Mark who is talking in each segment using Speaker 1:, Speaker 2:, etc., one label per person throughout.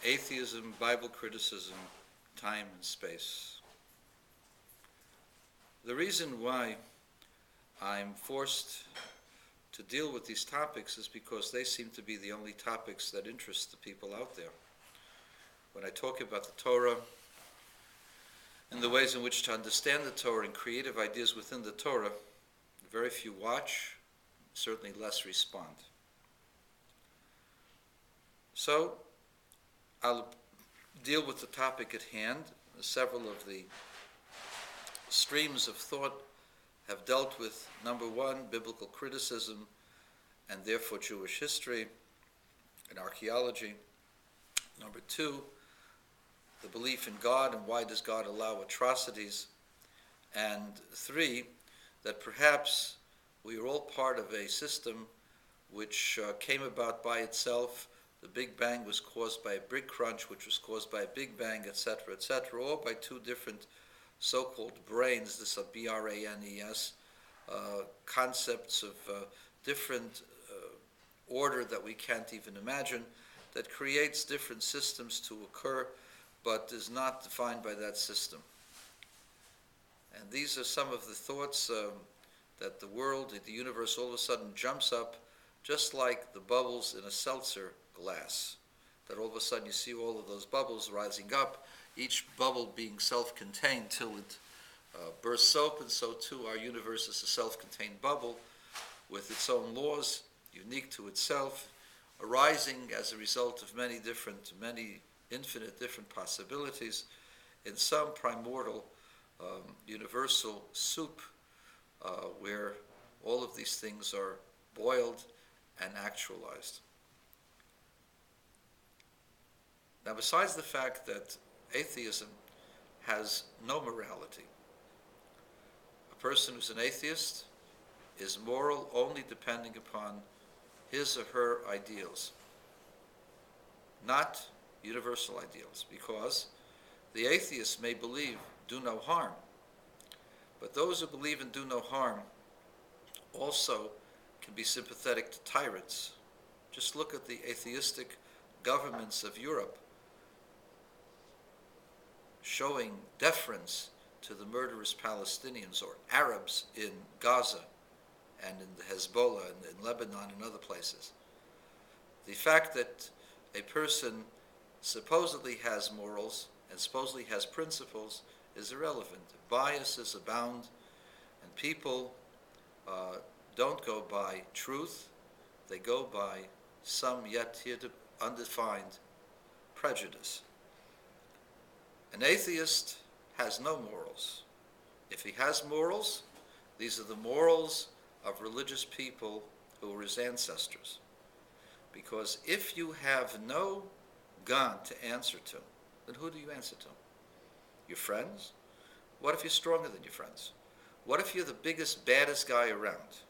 Speaker 1: Atheism, Bible criticism, time and space. The reason why I'm forced to deal with these topics is because they seem to be the only topics that interest the people out there. When I talk about the Torah and the ways in which to understand the Torah and creative ideas within the Torah, very few watch, certainly less respond. So, I'll deal with the topic at hand. Several of the streams of thought have dealt with, number one, biblical criticism, and therefore Jewish history and archaeology. Number two, the belief in God and why does God allow atrocities. And three, that perhaps we are all part of a system which came about by itself. The Big Bang was caused by a big crunch, which was caused by a Big Bang, etc., or by two different so-called brains, this are B-R-A-N-E-S, concepts of different order that we can't even imagine, that creates different systems to occur, but is not defined by that system. And these are some of the thoughts that the world, the universe, all of a sudden jumps up, just like the bubbles in a seltzer glass, that all of a sudden you see all of those bubbles rising up, each bubble being self-contained till it bursts open. So too our universe is a self-contained bubble with its own laws, unique to itself, arising as a result of many infinite different possibilities in some primordial universal soup where all of these things are boiled and actualized. Now, besides the fact that atheism has no morality, a person who's an atheist is moral only depending upon his or her ideals, not universal ideals, because the atheist may believe do no harm, but those who believe in do no harm also can be sympathetic to tyrants. Just look at the atheistic governments of Europe showing deference to the murderous Palestinians or Arabs in Gaza and in the Hezbollah and in Lebanon and other places. The fact that a person supposedly has morals and supposedly has principles is irrelevant. Biases abound, and people don't go by truth, they go by some yet here undefined prejudice. An atheist has no morals. If he has morals, these are the morals of religious people who were his ancestors. Because if you have no God to answer to, then who do you answer to? Your friends? What if you're stronger than your friends? What if you're the biggest, baddest guy around?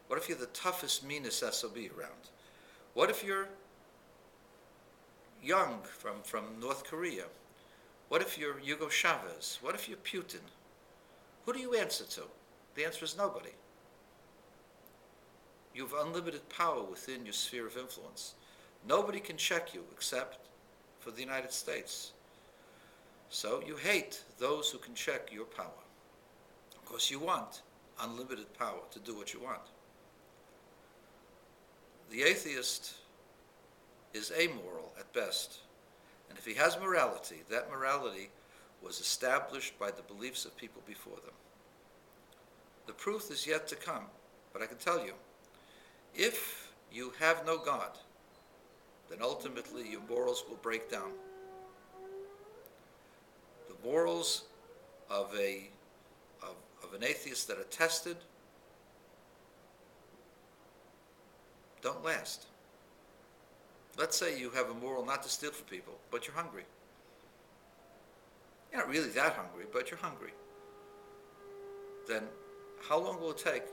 Speaker 1: What if you're the toughest, meanest SOB around? What if you're young from North Korea? What if you're Hugo Chavez? What if you're Putin? Who do you answer to? The answer is nobody. You have unlimited power within your sphere of influence. Nobody can check you except for the United States. So you hate those who can check your power. Of course, you want unlimited power to do what you want. The atheist is amoral at best. And if he has morality, that morality was established by the beliefs of people before them. The proof is yet to come, but I can tell you, if you have no God, then ultimately your morals will break down. The morals of an atheist that are tested don't last. Let's say you have a moral not to steal from people, but you're hungry. You're not really that hungry, but you're hungry. Then how long will it take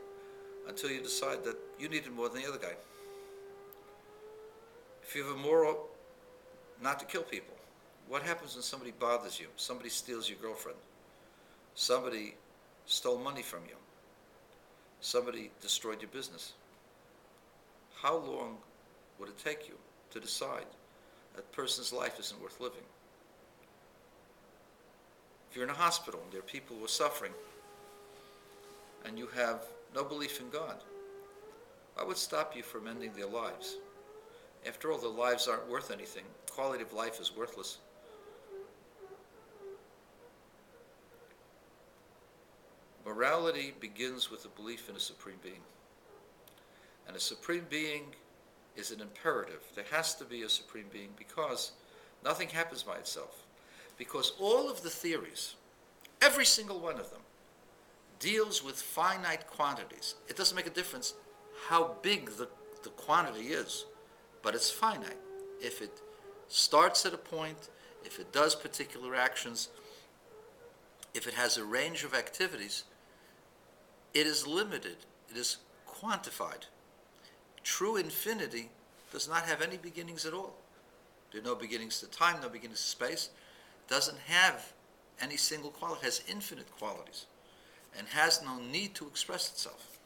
Speaker 1: until you decide that you need it more than the other guy? If you have a moral not to kill people, what happens when somebody bothers you? Somebody steals your girlfriend. Somebody stole money from you. Somebody destroyed your business. How long would it take you to decide that person's life isn't worth living. If you're in a hospital and there are people who are suffering and you have no belief in God, what would stop you from ending their lives? After all, their lives aren't worth anything. Quality of life is worthless. Morality begins with a belief in a supreme being. And a supreme being is an imperative. There has to be a supreme being because nothing happens by itself. Because all of the theories, every single one of them, deals with finite quantities. It doesn't make a difference how big the quantity is, but it's finite. If it starts at a point, if it does particular actions, if it has a range of activities, it is limited, it is quantified. True infinity does not have any beginnings at all. There are no beginnings to time, no beginnings to space. It doesn't have any single quality. It has infinite qualities and has no need to express itself.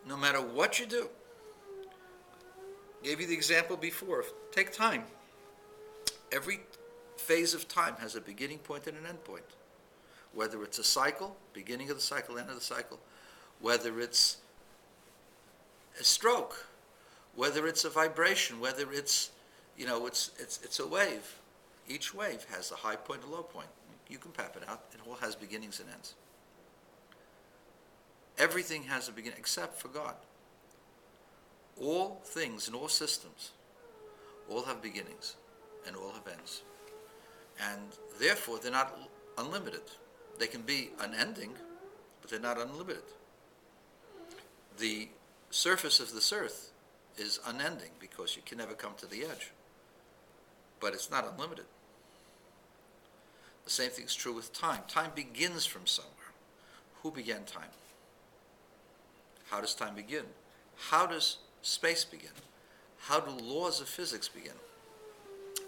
Speaker 1: No matter what you do, I gave you the example before. Take time. Every phase of time has a beginning point and an end point. Whether it's a cycle, beginning of the cycle, end of the cycle, whether it's a stroke, whether it's a vibration, whether it's, it's a wave. Each wave has a high point, a low point. You can map it out. It all has beginnings and ends. Everything has a beginning except for God. All things and all systems all have beginnings and all have ends. And therefore, they're not unlimited. They can be unending, but they're not unlimited. The surface of this earth is unending because you can never come to the edge. But it's not unlimited. The same thing is true with time. Time begins from somewhere. Who began time? How does time begin? How does space begin? How do laws of physics begin?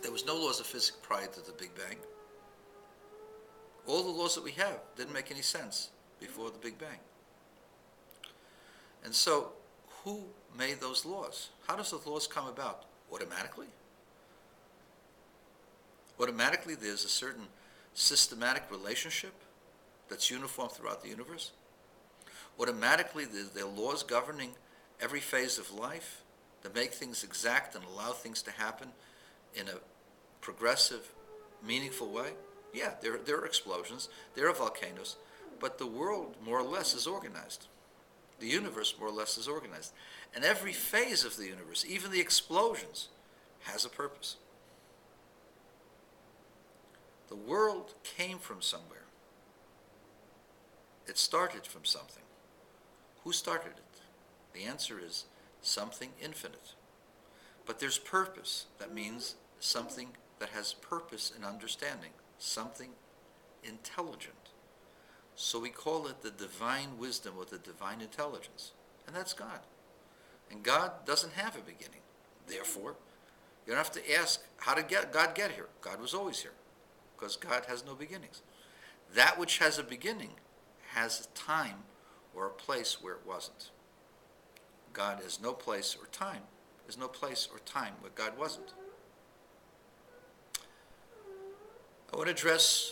Speaker 1: There was no laws of physics prior to the Big Bang. All the laws that we have didn't make any sense before the Big Bang. And so, who made those laws? How does those laws come about? Automatically? Automatically there's a certain systematic relationship that's uniform throughout the universe. Automatically there are laws governing every phase of life that make things exact and allow things to happen in a progressive, meaningful way. Yeah, there are explosions, there are volcanoes, but the world more or less is organized. The universe more or less is organized. And every phase of the universe, even the explosions, has a purpose. The world came from somewhere. It started from something. Who started it? The answer is something infinite. But there's purpose. That means something that has purpose and understanding. Something intelligent. So we call it the divine wisdom or the divine intelligence. And that's God. And God doesn't have a beginning. Therefore, you don't have to ask, how did God get here? God was always here. Because God has no beginnings. That which has a beginning has a time or a place where it wasn't. God has no place or time. There's no place or time where God wasn't. I want to address